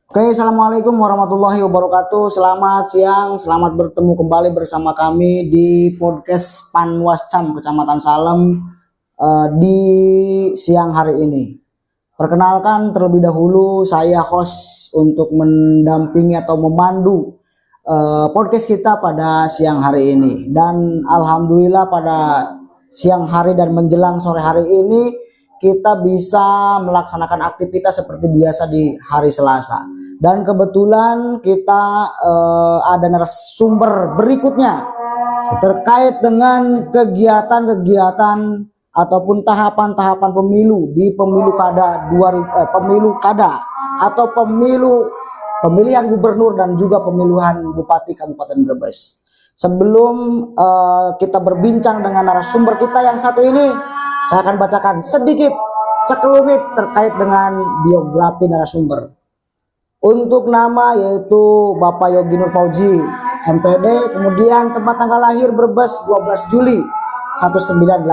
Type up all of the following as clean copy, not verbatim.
Oke, assalamualaikum warahmatullahi wabarakatuh. Selamat siang, selamat bertemu kembali bersama kami di podcast Panwascam Kecamatan Salem di siang hari ini. Perkenalkan terlebih dahulu, saya host untuk mendampingi atau memandu podcast kita pada siang hari ini. Dan alhamdulillah pada siang hari dan menjelang sore hari ini kita bisa melaksanakan aktivitas seperti biasa di hari Selasa. Dan kebetulan kita ada narasumber berikutnya terkait dengan kegiatan-kegiatan ataupun tahapan-tahapan pemilu di pemilu kada atau pemilihan gubernur dan juga pemilihan bupati Kabupaten Brebes. Sebelum kita berbincang dengan narasumber kita yang satu ini, saya akan bacakan sedikit sekelumit terkait dengan biografi narasumber. Untuk nama yaitu Bapak Yogi Nur Fauzi, MPD, kemudian tempat tanggal lahir Brebes 12 Juli 1986.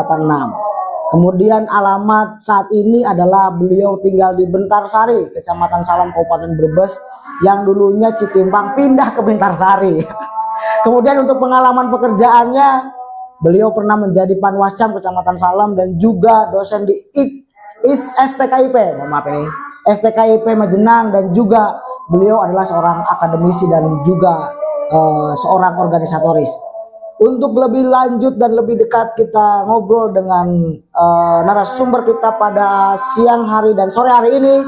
Kemudian alamat saat ini adalah beliau tinggal di Bentarsari, Kecamatan Salem, Kabupaten Brebes, yang dulunya Citimpang pindah ke Bentarsari. Kemudian untuk pengalaman pekerjaannya, beliau pernah menjadi Panwascam Kecamatan Salem dan juga dosen di STKIP, STKIP Majenang, dan juga beliau adalah seorang akademisi dan juga seorang organisatoris. Untuk lebih lanjut dan lebih dekat kita ngobrol dengan narasumber kita pada siang hari dan sore hari ini,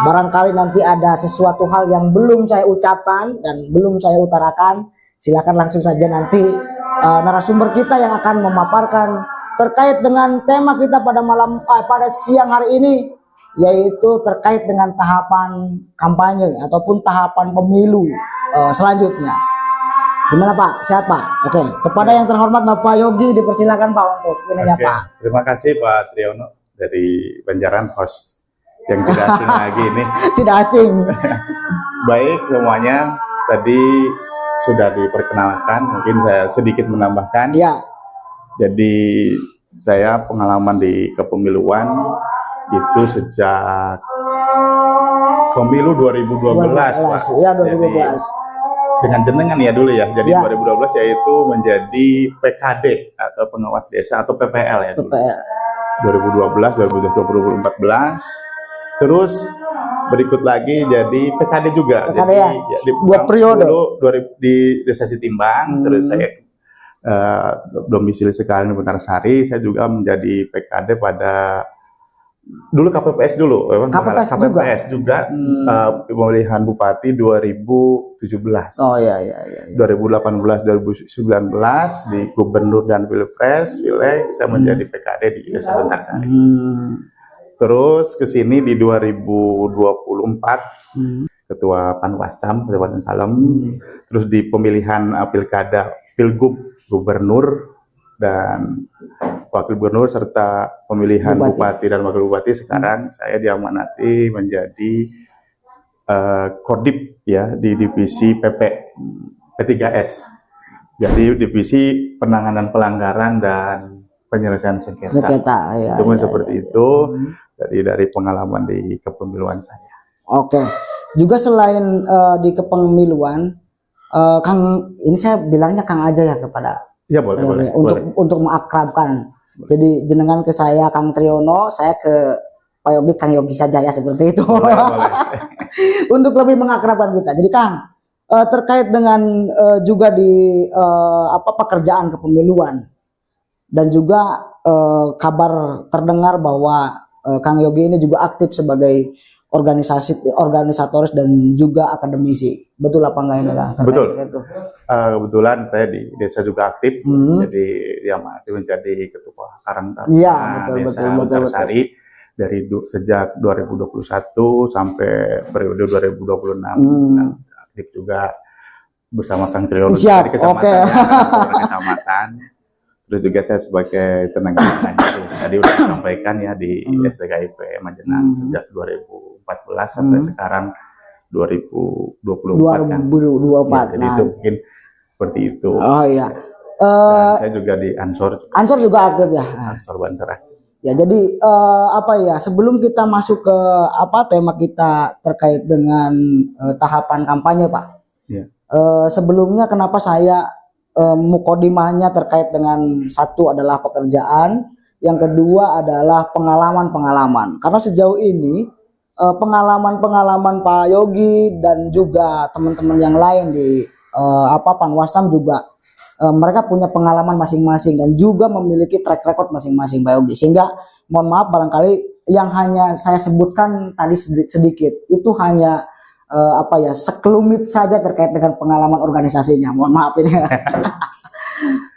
barangkali nanti ada sesuatu hal yang belum saya ucapkan dan belum saya utarakan, silakan langsung saja nanti narasumber kita yang akan memaparkan terkait dengan tema kita pada siang hari ini, yaitu terkait dengan tahapan kampanye ataupun tahapan pemilu selanjutnya. Gimana Pak? Sehat Pak? Oke, kepada yang terhormat Bapak Yogi dipersilakan Pak untuk menanya Pak. Terima kasih Pak Triyono dari Banjaran, host yang tidak asing lagi ini. Tidak asing. Baik semuanya, tadi sudah diperkenalkan, mungkin saya sedikit menambahkan. Ya. Jadi saya pengalaman di kepemiluan itu sejak pemilu 2012 Pak. Ya, 2012. Jadi, dengan jenengan ya dulu ya. Jadi ya. 2012 yaitu menjadi PKD atau pengawas desa atau PPL ya dulu. PPL. 2012, 2014. Terus berikut lagi jadi PKD juga. PKD jadi ya? Buat periode. Dulu di Desa Citimbang, terus saya domisili sekarang di Bentarsari. Saya juga menjadi PKD pada dulu KPPS dulu, KPPS juga pemilihan bupati 2017. Oh iya. 2018 2019 di gubernur dan pilpres, saya menjadi PKD di Desa Bentarsari. Terus ke sini di 2024 ketua Panwascam Kabupaten Salem. Terus di pemilihan pilkada Pilgub gubernur dan wakil gubernur serta pemilihan bupati dan wakil bupati. Sekarang saya diamanati menjadi Kodim ya di divisi P3S. Jadi divisi penanganan pelanggaran dan penyelesaian sengketa. Ya, seperti itu. Jadi dari pengalaman di kepemiluan saya. Oke. Juga selain di kepemiluan, Kang, ini saya bilangnya Kang aja ya kepada. Ya boleh. Untuk mengakrabkan. Jadi jenengan ke saya Kang Triyono, saya ke Pak Yogi Kang Yogi saja ya, seperti itu. Boleh. Untuk lebih mengakrabkan kita. Jadi Kang, terkait dengan juga di pekerjaan kepemiluan dan juga kabar terdengar bahwa Kang Yogi ini juga aktif sebagai organisatoris dan juga akademisi. Betul apa enggak ini Kang? Betul. Kebetulan saya di desa juga aktif. Jadi diamanati menjadi ketua Karang Taruna Desa Bentarsari dari sejak 2021 sampai periode 2026. Aktif juga bersama Kang Triyono di kecamatan. Terus juga saya sebagai tenaga medis tadi udah sampaikan ya di STKIP Majenang sejak 2014 sampai sekarang 2024 kan. 2024. Jadi itu mungkin seperti itu. Oh iya. Dan saya juga di Ansor. Ansor juga aktif ya. Ansor Banter. Ya, jadi sebelum kita masuk ke tema kita terkait dengan tahapan kampanye, Pak. Ya. Sebelumnya kenapa saya mukodimahnya terkait dengan satu adalah pekerjaan, yang kedua adalah pengalaman-pengalaman. Karena sejauh ini pengalaman-pengalaman Pak Yogi dan juga teman-teman yang lain di Panwascam juga mereka punya pengalaman masing-masing dan juga memiliki track record masing-masing Pak Yogi. Sehingga mohon maaf barangkali yang hanya saya sebutkan tadi sedikit itu hanya sekelumit saja terkait dengan pengalaman organisasinya. Mohon maaf ini.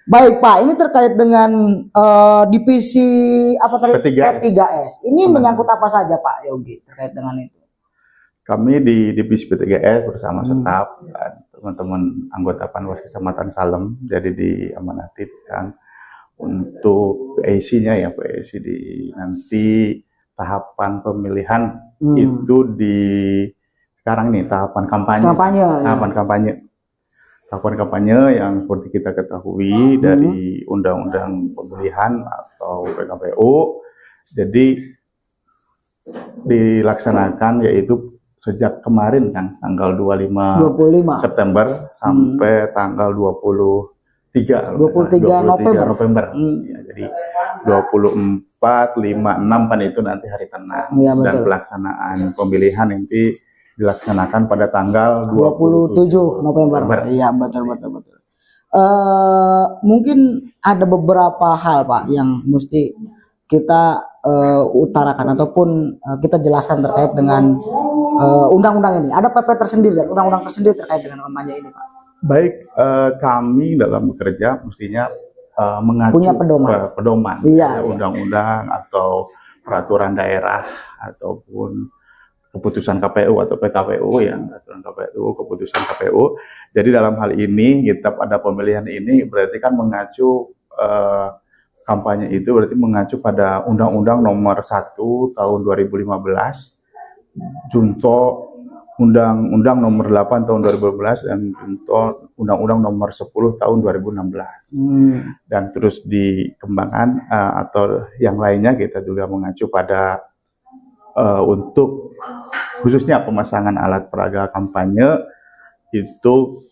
Baik Pak, ini terkait dengan divisi P3S. Ini menyangkut apa saja Pak Yogi terkait dengan itu? Kami di divisi P3S bersama staf dan teman-teman anggota Panwas Kecamatan Salem, jadi diamanati kan untuk PAC-nya ya, PAC di nanti tahapan pemilihan itu di sekarang nih tahapan kampanye yang seperti kita ketahui dari Undang-Undang Pemilihan atau PKPU, jadi dilaksanakan yaitu sejak kemarin kan tanggal 25 September sampai tanggal 23 November. Ya, jadi 24, 5, 6 kan itu nanti hari tenang ya, dan pelaksanaan pemilihan nanti dilaksanakan pada tanggal 27 November. Iya, betul. Mungkin ada beberapa hal Pak yang mesti kita utarakan ataupun kita jelaskan terkait dengan undang-undang ini. Ada PP tersendiri dan undang-undang tersendiri terkait dengan kampanye ini, Pak. Baik, kami dalam bekerja mestinya mengacu punya pedoman, undang-undang atau peraturan daerah ataupun keputusan KPU atau PKPU yang peraturan KPU, keputusan KPU. Jadi dalam hal ini kita pada pemilihan ini berarti kan mengacu kampanye itu berarti mengacu pada Undang-Undang Nomor 1 Tahun 2015, Junto Undang-Undang Nomor 8 Tahun 2015 dan Junto Undang-Undang Nomor 10 Tahun 2016. Dan terus dikembangkan atau yang lainnya kita juga mengacu pada untuk khususnya pemasangan alat peraga kampanye itu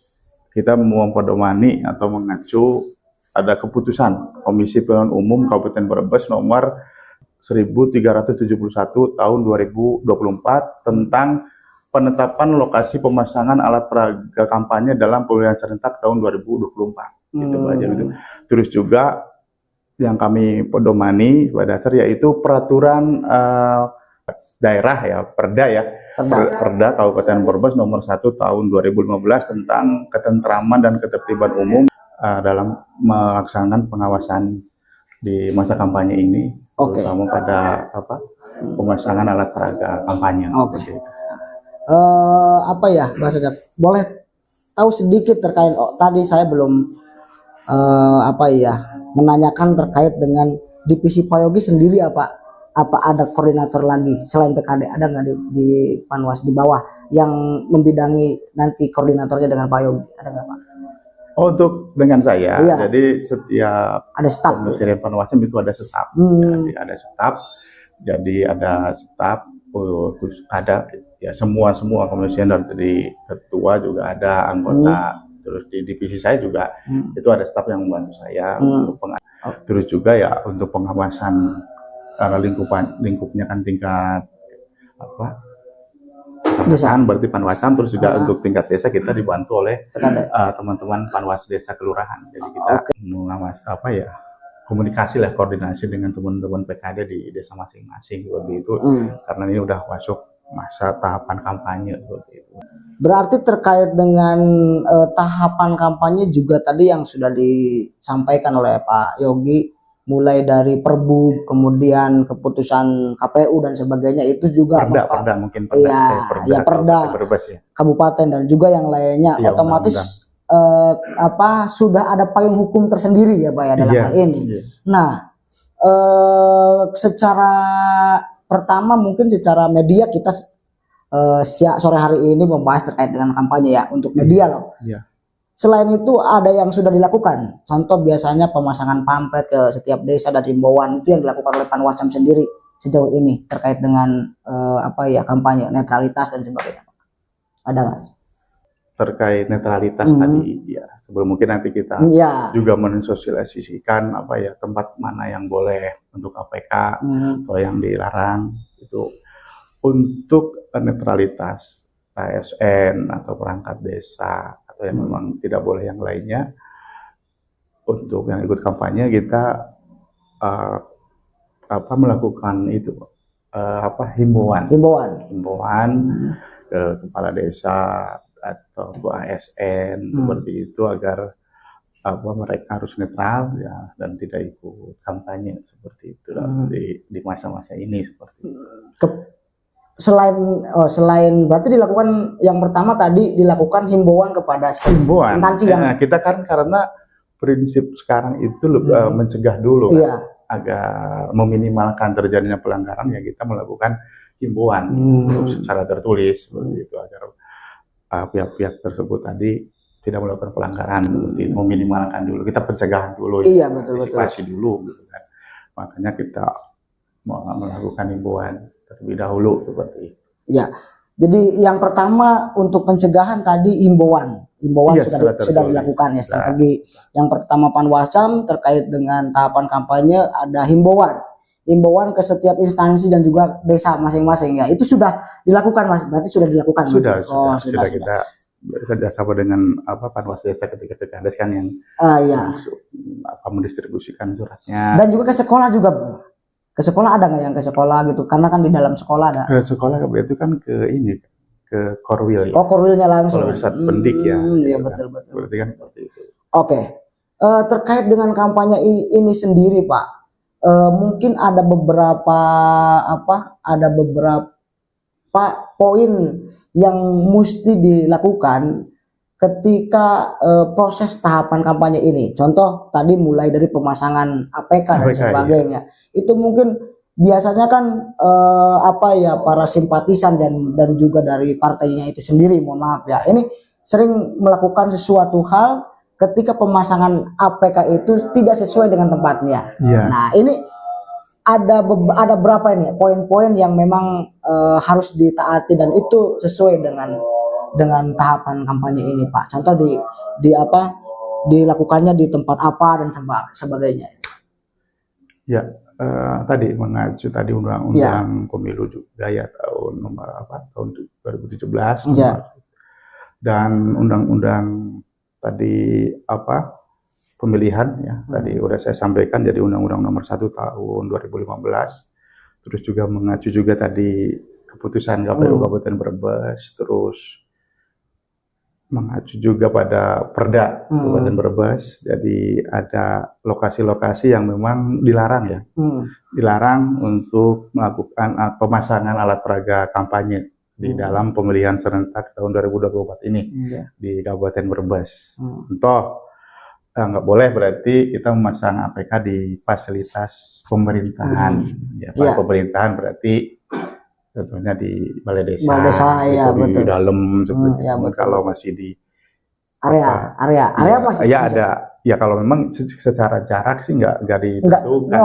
kita mempedomani atau mengacu ada keputusan Komisi Pemilihan Umum Kabupaten Brebes nomor 1371 tahun 2024 tentang penetapan lokasi pemasangan alat peraga kampanye dalam pemilihan serentak tahun 2024. Gitu aja gitu. Terus juga yang kami pedomani pada dasar yaitu peraturan daerah ya, Perda Kabupaten Brebes nomor 1 tahun 2015 tentang ketentraman dan ketertiban umum dalam melaksanakan pengawasan di masa kampanye ini, terutama pada pemasangan alat peraga kampanye. Bahasanya boleh tahu sedikit terkait tadi saya belum menanyakan terkait dengan divisi Pak Yogi sendiri apa ada koordinator lagi selain PKD, ada nggak di Panwas di bawah yang membidangi nanti koordinatornya dengan Pak Yogi, ada nggak Pak? Untuk dengan saya, jadi setiap ada staf Kementerian Panwascam itu ada staf, jadi ada staf, ada ya semua komisioner dari ketua juga ada anggota, terus di divisi saya juga itu ada staf yang membantu saya untuk terus juga ya untuk pengawasan karena lingkupnya kan tingkat desaan berarti Panwascam, terus juga untuk tingkat desa kita dibantu oleh teman-teman Panwas Desa Kelurahan. Jadi kita mengawas komunikasi lah, koordinasi dengan teman-teman PKD di desa masing-masing seperti itu. Karena ini udah masuk masa tahapan kampanye seperti itu. Berarti terkait dengan tahapan kampanye juga tadi yang sudah disampaikan oleh Pak Yogi, mulai dari Perbu, kemudian keputusan KPU dan sebagainya, itu juga Perda kabupaten dan juga yang lainnya otomatis sudah ada payung hukum tersendiri ya Pak ya dalam hal ini. Nah, secara pertama mungkin secara media kita sore hari ini membahas terkait dengan kampanye ya untuk media loh. selain itu ada yang sudah dilakukan. Contoh biasanya pemasangan pamflet ke setiap desa dan himbauan itu yang dilakukan oleh Panwascam sendiri sejauh ini terkait dengan kampanye netralitas dan sebagainya. Ada nggak? Terkait netralitas tadi ya, sebelum mungkin nanti kita juga mensosialisasikan tempat mana yang boleh untuk APK atau yang dilarang itu untuk netralitas ASN atau perangkat desa atau yang memang tidak boleh yang lainnya. Untuk yang ikut kampanye kita melakukan itu himbauan ke kepala desa atau ke ASN seperti itu agar mereka harus netral ya dan tidak ikut kampanye seperti itu di masa-masa ini seperti itu. Selain berarti dilakukan yang pertama tadi dilakukan himbauan kepada instansi yang kita kan karena prinsip sekarang itu mencegah dulu agar meminimalkan terjadinya pelanggaran ya kita melakukan himbauan secara tertulis seperti itu agar pihak-pihak tersebut tadi tidak melakukan pelanggaran, meminimalkan dulu, kita pencegahan dulu, antisipasi dulu, gitu kan. Makanya kita melakukan himbauan terlebih dahulu seperti itu. Ya, jadi yang pertama untuk pencegahan tadi himbauan sudah dilakukan ya strategi. Yang pertama Panwascam terkait dengan tahapan kampanye ada himbauan ke setiap instansi dan juga desa masing-masing ya. Itu sudah dilakukan Mas, berarti sudah dilakukan. Sudah kita kerjasama dengan Panwas Desa ketika PKdes kan yang mendistribusikan suratnya. Dan juga ke sekolah juga, Bro. Ke sekolah ada nggak yang ke sekolah gitu? Karena kan di dalam sekolah ada. Ke sekolah berarti kan ke Korwil ya. Oh, Korwilnya langsung. Korwil Pendik ya. Iya betul. Berarti kan seperti itu. Oke. Terkait dengan kampanye ini sendiri, Pak. Mungkin ada beberapa poin yang mesti dilakukan ketika proses tahapan kampanye ini. Contoh tadi mulai dari pemasangan APK dan sebagainya. Itu mungkin biasanya kan para simpatisan dan juga dari partainya itu sendiri, mohon maaf ya. Ini sering melakukan sesuatu hal ketika pemasangan APK itu tidak sesuai dengan tempatnya. Nah, ini ada berapa ini poin-poin yang memang harus ditaati dan itu sesuai dengan tahapan kampanye ini, Pak. Contoh dilakukannya di tempat apa dan sebagainya. Ya, tadi mengacu tadi undang-undang pemilu juga ya tahun 2017 dan undang-undang tadi pemilihan ya tadi udah saya sampaikan jadi undang-undang nomor 1 tahun 2015 terus juga mengacu juga tadi keputusan KPU Kabupaten Brebes terus mengacu juga pada Perda Kabupaten Brebes jadi ada lokasi-lokasi yang memang dilarang ya dilarang untuk melakukan pemasangan alat peraga kampanye di dalam pemilihan serentak tahun 2024 ini di Kabupaten Brebes. Contoh nggak boleh berarti kita memasang APK di fasilitas pemerintahan. Pemerintahan berarti contohnya di balai desa di dalam seperti itu. Kalau masih di area masih ada. Ya kalau memang secara jarak sih nggak ditentukan.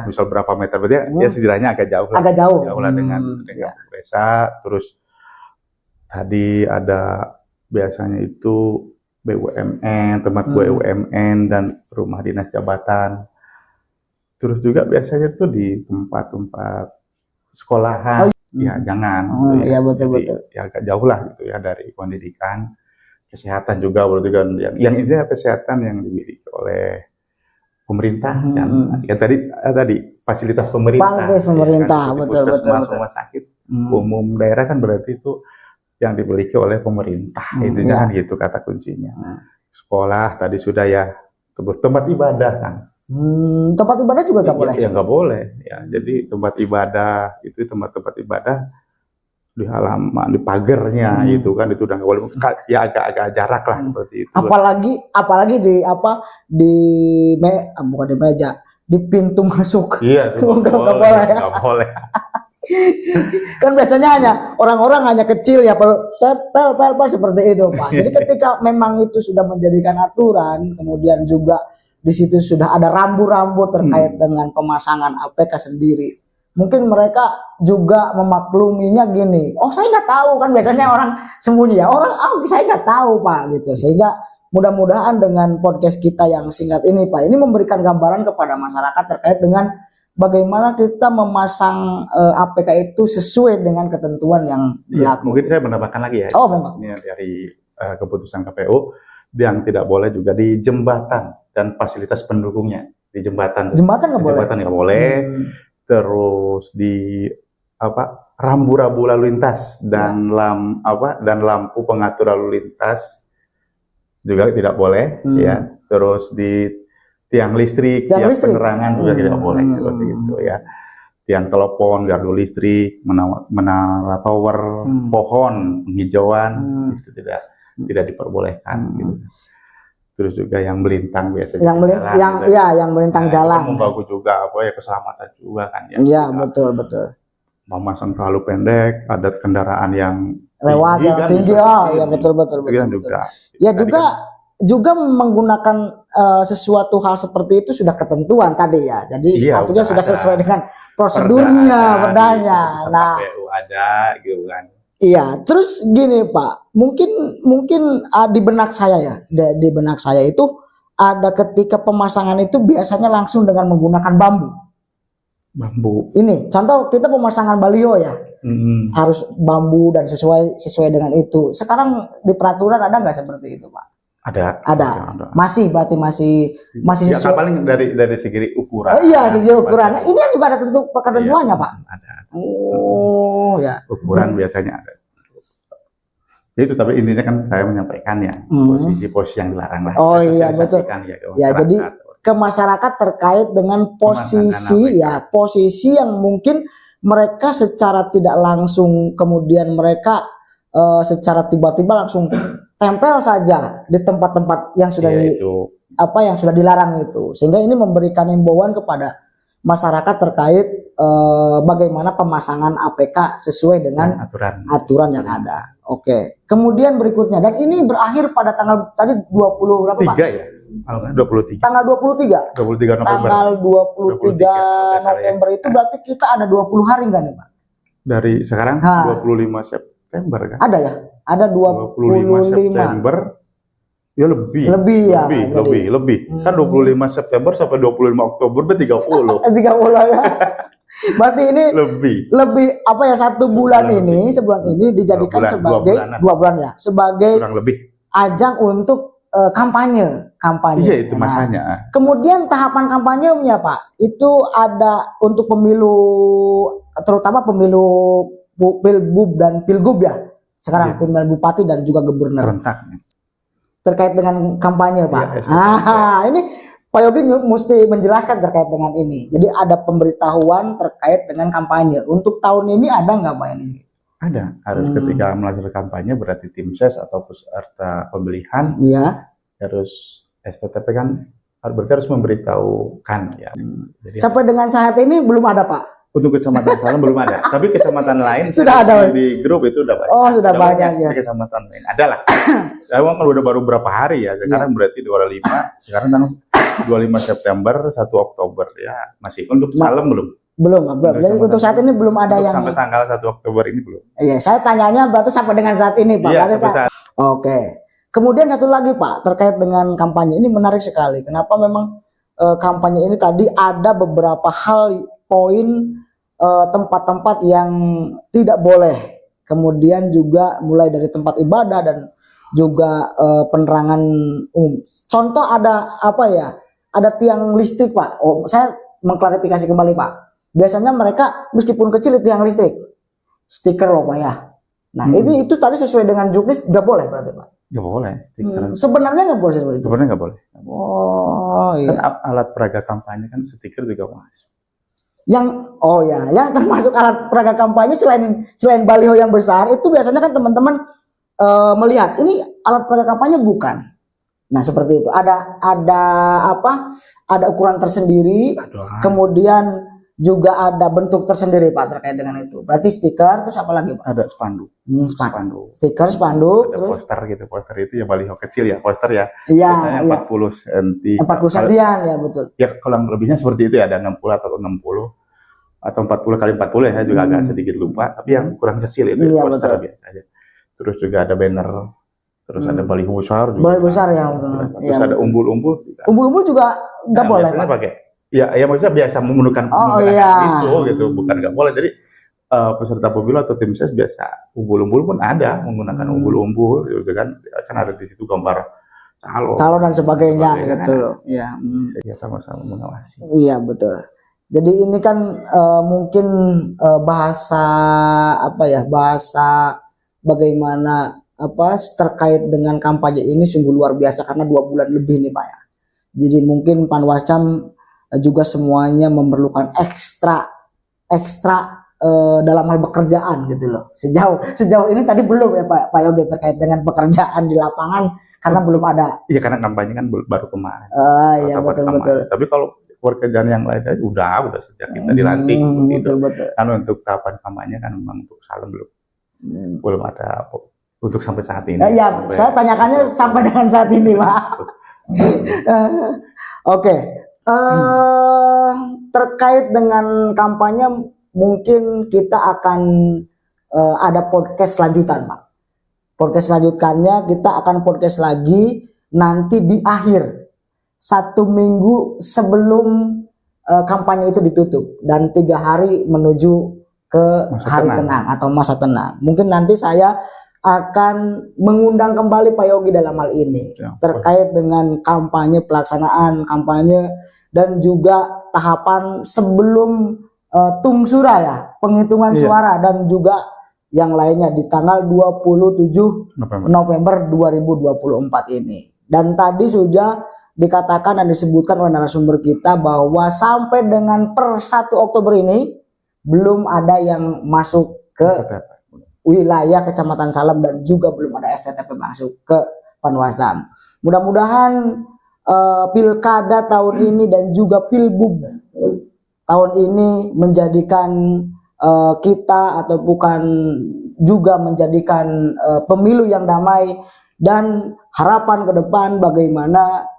Misal berapa meter berarti ya setidaknya agak jauh lah dengan desa. Terus tadi ada biasanya itu BUMN, tempat BUMN dan rumah dinas jabatan. Terus juga biasanya tuh di tempat-tempat sekolahan. Ya jangan. Betul. Ya agak jauh lah gitu ya dari pendidikan. Kesehatan juga berarti kan yang ini kesehatan yang dimiliki oleh pemerintah kan ya tadi fasilitas pemerintah betul rumah sakit umum daerah kan berarti itu yang dimiliki oleh pemerintah intinya kan gitu kata kuncinya sekolah tadi sudah ya tempat ibadah kan tempat ibadah juga nggak boleh ya nggak boleh ya jadi tempat ibadah itu tempat ibadah di halaman di pagarnya itu kan itu udah nggak boleh ya agak jarak lah seperti itu apalagi bukan di meja di pintu masuk nggak boleh Kan biasanya hanya orang-orang hanya kecil ya, pel seperti itu Pak. Jadi ketika memang itu sudah menjadikan aturan, kemudian juga di situ sudah ada rambu-rambu terkait dengan pemasangan APK sendiri. Mungkin mereka juga memakluminya gini, oh saya nggak tahu, kan biasanya orang sembunyi ya, saya nggak tahu Pak gitu. Sehingga mudah-mudahan dengan podcast kita yang singkat ini Pak, ini memberikan gambaran kepada masyarakat terkait dengan bagaimana kita memasang APK itu sesuai dengan ketentuan yang berlaku. Mungkin saya menambahkan lagi ya, ini dari keputusan KPU yang tidak boleh juga di jembatan dan fasilitas pendukungnya. Di jembatan nggak boleh. Jembatan nggak boleh. Terus di rambu-rambu lalu lintas dan dan lampu pengatur lalu lintas juga tidak boleh ya. Terus di tiang listrik, penerangan juga tidak boleh seperti itu ya. Tiang telepon, gardu listrik, menara tower, pohon, penghijauan itu tidak diperbolehkan gitu. Terus juga yang melintang biasanya. Yang melintang jalan. Membangun juga keselamatan juga kan ya. Iya, betul. Memasang terlalu pendek, ada kendaraan yang lewat tinggi, ya betul. Juga. Ya juga menggunakan sesuatu hal seperti itu sudah ketentuan tadi ya. Jadi artinya sudah sesuai dengan prosedurnya, perdanya. Nah, ada gitu kan. Iya, terus gini Pak, mungkin di benak saya itu ada ketika pemasangan itu biasanya langsung dengan menggunakan bambu. Ini contoh kita pemasangan baliho ya, harus bambu dan sesuai dengan itu. Sekarang di peraturan ada nggak seperti itu Pak? Ada. Berarti masih ya, paling dari segi ukuran. Oh iya, segi ukuran. Ini juga ada ketentuannya Pak. Ada. Ya. Ukuran biasanya ada. Itu tapi intinya kan saya menyampaikan ya posisi yang dilarang lah. Oh iya betul. Ya jadi ke masyarakat terkait dengan posisi yang mungkin mereka secara tidak langsung kemudian mereka secara tiba-tiba langsung tempel saja di tempat-tempat yang sudah yang sudah dilarang itu, sehingga ini memberikan himbauan kepada masyarakat terkait bagaimana pemasangan APK sesuai dengan aturan yang ada. Oke. Kemudian berikutnya, dan ini berakhir pada tanggal tadi 20 berapa Pak? 3 ya? 23. Tanggal 23. 23 November. Tanggal 23 November itu berarti kita ada 20 hari kan Pak? Dari sekarang 25 September kan? Ada ya? Ada 25 September. Ya lebih. Kan 25 September sampai 25 Oktober berarti 30. 30 ya. Berarti ini lebih satu bulan ini, sebulan ini dijadikan sebagai 2 bulan ya, sebagai kurang lebih ajang untuk kampanye. Iya, itu masanya. Kemudian tahapan kampanyenya Pak, itu ada untuk pemilu, terutama pemilu Pilbub dan Pilgub ya. Sekarang pemilihan bupati dan juga gubernur. Serentak. Terkait dengan kampanye Pak. Ini Pak Yogi mesti menjelaskan terkait dengan ini. Jadi ada pemberitahuan terkait dengan kampanye. Untuk tahun ini ada nggak Pak ini? Ada. Harus ketika melakukan kampanye berarti tim ses atau peserta pemilihan. Iya. Harus STTP kan harus memberitahukan ya. Jadi sampai dengan saat ini belum ada Pak. Untuk kecamatan Salem belum ada, tapi kecamatan lain sudah ada di grup itu udah banyak. Oh sudah banyak ya. Kecamatan lain ada lah. Emang udah baru berapa hari ya? Sekarang berarti 25. Sekarang tanggal 25 September 1 Oktober ya masih. Untuk Salem belum. Jadi untuk saat ini belum ada yang sampai tanggal 1 Oktober ini belum. Iya, saya tanyanya berarti sampai dengan saat ini Pak. Iya, Oke. Kemudian satu lagi Pak terkait dengan kampanye ini menarik sekali. Kenapa memang kampanye ini tadi ada beberapa hal poin tempat-tempat yang tidak boleh, kemudian juga mulai dari tempat ibadah dan juga penerangan umum. Contoh ada ada tiang listrik Pak. Saya mengklarifikasi kembali Pak. Biasanya mereka meskipun kecil tiang listrik, stiker loh Pak ya. Nah itu tadi sesuai dengan juknis nggak boleh berarti Pak? Nggak boleh. Sebenarnya nggak boleh seperti itu. Sebenarnya nggak boleh. Oh iya. Kan alat peraga kampanye kan stiker juga masuk. Yang termasuk alat peraga kampanye selain baliho yang besar itu biasanya kan teman-teman melihat ini alat peraga kampanye bukan. Nah seperti itu ada ukuran tersendiri. Kemudian juga ada bentuk tersendiri Pak terkait dengan itu. Berarti stiker, terus apa lagi Pak? Ada spanduk. Spanduk. Stiker, spanduk, ada terus poster gitu. Poster itu ya baliho kecil ya, poster ya. Iya, Biasanya 40 cm. 40 sentian ya betul. Ya kalau yang lebihnya seperti itu ya, ada 60 atau 60 atau 40 kali 40 ya, saya juga agak sedikit lupa, tapi yang ukuran kecil itu Iya, poster betul. biasa aja. Terus juga ada banner, terus ada baliho besar juga. Baliho besar ya. Terus ada umbul-umbul. Umbul-umbul juga nggak boleh biasanya Pak. pakai. Ya maksudnya biasa menggunakan itu gitu, bukan nggak boleh. Jadi peserta pemilu atau tim ses biasa umbul-umbul pun ada menggunakan umbul-umbul, gitu kan ada di situ gambar calon dan sebagainya gitu loh. Ya. Ya sama-sama mengawasi. Iya betul. Jadi ini kan mungkin bahasa bahasa bagaimana terkait dengan kampanye ini sungguh luar biasa karena 2 bulan lebih nih Pak ya. Jadi mungkin Panwascam juga semuanya memerlukan ekstra dalam hal pekerjaan gitu loh. Sejauh ini tadi belum ya Pak Yogi terkait dengan pekerjaan di lapangan karena belum ada. Iya karena kampanye kan baru kemarin. Iya betul. Tapi kalau pekerjaan yang lain udah sejak kita dilantik betul. Kan untuk tahapan kampanye kan memang untuk Salem belum ada untuk sampai saat ini. Saya tanyakannya sampai dengan saat ini Pak. Oke. Terkait dengan kampanye mungkin kita akan ada podcast lanjutan Pak. Podcast lanjutannya kita akan podcast lagi nanti di akhir 1 minggu sebelum kampanye itu ditutup dan 3 hari menuju ke hari tenang atau masa tenang. Mungkin nanti saya akan mengundang kembali Pak Yogi dalam hal ini terkait dengan kampanye, pelaksanaan kampanye dan juga tahapan sebelum tungsura ya, penghitungan suara dan juga yang lainnya di tanggal 27 November 2024 ini. Dan tadi sudah dikatakan dan disebutkan oleh narasumber kita bahwa sampai dengan per 1 Oktober ini belum ada yang masuk ke wilayah Kecamatan Salem dan juga belum ada STTP masuk ke Panwascam. Mudah-mudahan pilkada tahun ini dan juga pilbub tahun ini menjadikan kita atau bukan juga menjadikan pemilu yang damai dan harapan ke depan bagaimana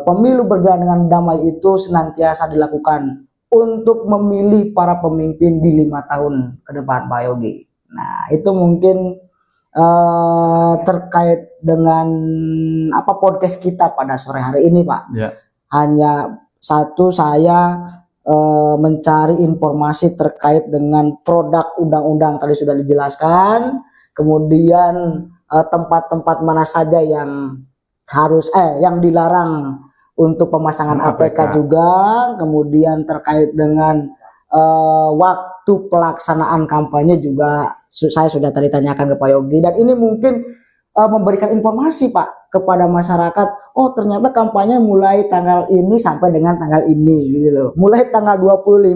pemilu berjalan dengan damai itu senantiasa dilakukan untuk memilih para pemimpin di 5 tahun ke depan Pak Yogi. Nah itu mungkin terkait dengan podcast kita pada sore hari ini Pak. Hanya satu, saya mencari informasi terkait dengan produk undang-undang tadi sudah dijelaskan, kemudian tempat-tempat mana saja yang harus yang dilarang untuk pemasangan APK juga, kemudian terkait dengan waktu pelaksanaan kampanye juga saya sudah tadi tanyakan ke Pak Yogi, dan ini mungkin memberikan informasi Pak kepada masyarakat, oh ternyata kampanye mulai tanggal ini sampai dengan tanggal ini gitu loh. Mulai tanggal 25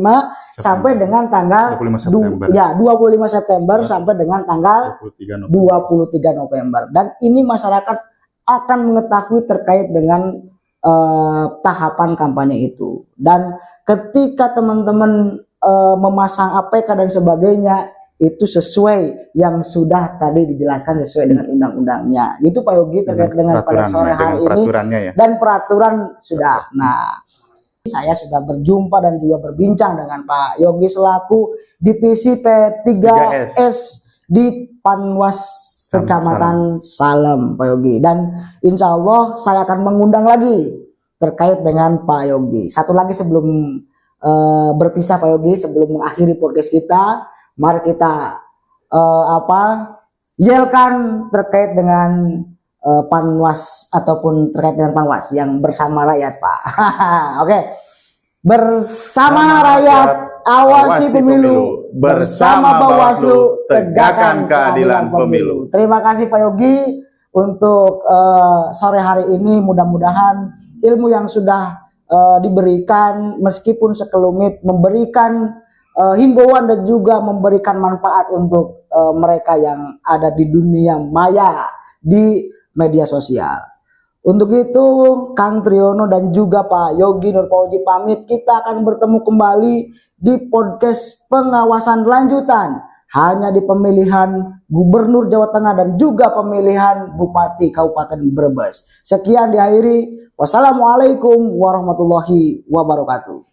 sampai dengan tanggal 25 September sampai dengan tanggal 23 November. Dan ini masyarakat akan mengetahui terkait dengan tahapan kampanye itu. Dan ketika teman-teman memasang APK dan sebagainya itu sesuai yang sudah tadi dijelaskan sesuai dengan undang-undangnya. Itu Pak Yogi terkait dengan pada sore hari ini dan peraturan sudah. Nah, saya sudah berjumpa dan juga berbincang dengan Pak Yogi selaku Divisi P3S di Panwas Kecamatan Salem Pak Yogi, dan insya Allah saya akan mengundang lagi terkait dengan Pak Yogi. Satu lagi sebelum berpisah Pak Yogi, sebelum mengakhiri podcast kita, mari kita yelkan terkait dengan Panwas ataupun terkait dengan Panwas yang bersama rakyat Pak. Oke. Bersama rakyat awasi pemilu, bersama Bawaslu tegakkan keadilan pemilu. Terima kasih Pak Yogi untuk sore hari ini. Mudah-mudahan ilmu yang sudah diberikan meskipun sekelumit memberikan himbauan dan juga memberikan manfaat untuk mereka yang ada di dunia maya di media sosial. Untuk itu Kang Triyono dan juga Pak Yogi Nurfauzi pamit. Kita akan bertemu kembali di podcast pengawasan lanjutan hanya di pemilihan Gubernur Jawa Tengah dan juga pemilihan Bupati Kabupaten Brebes. Sekian diakhiri. Wassalamualaikum warahmatullahi wabarakatuh.